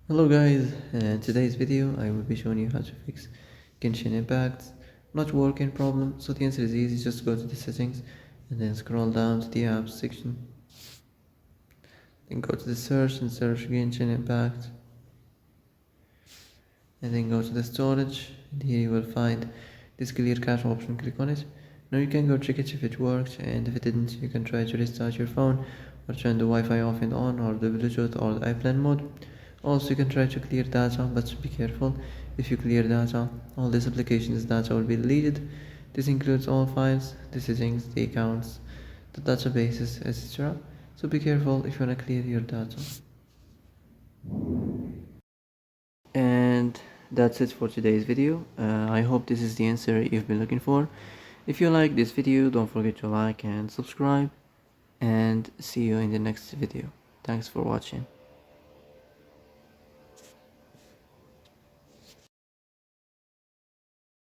Hello guys, in today's video I will be showing you how to fix Genshin impacts. Not working problem, so the answer is easy. Just go to the settings and then scroll down to the apps section. Then go to the search and search Genshin impact. And then go to the storage, and here you will find this clear cache option. Click on it. Now you can go check it if it worked, and if it didn't you can try to restart your phone or turn the Wi-Fi off and on, or the Bluetooth or the airplane mode. Also you can try to clear data, but be careful. If you clear data, all this application's data will be deleted. This includes all files, the settings, the accounts, the databases, etc. So be careful if you want to clear your data. And that's it for today's video. I hope this is the answer you've been looking for. If you like this video, don't forget to like and subscribe, and see you in the next video. Thanks for watching.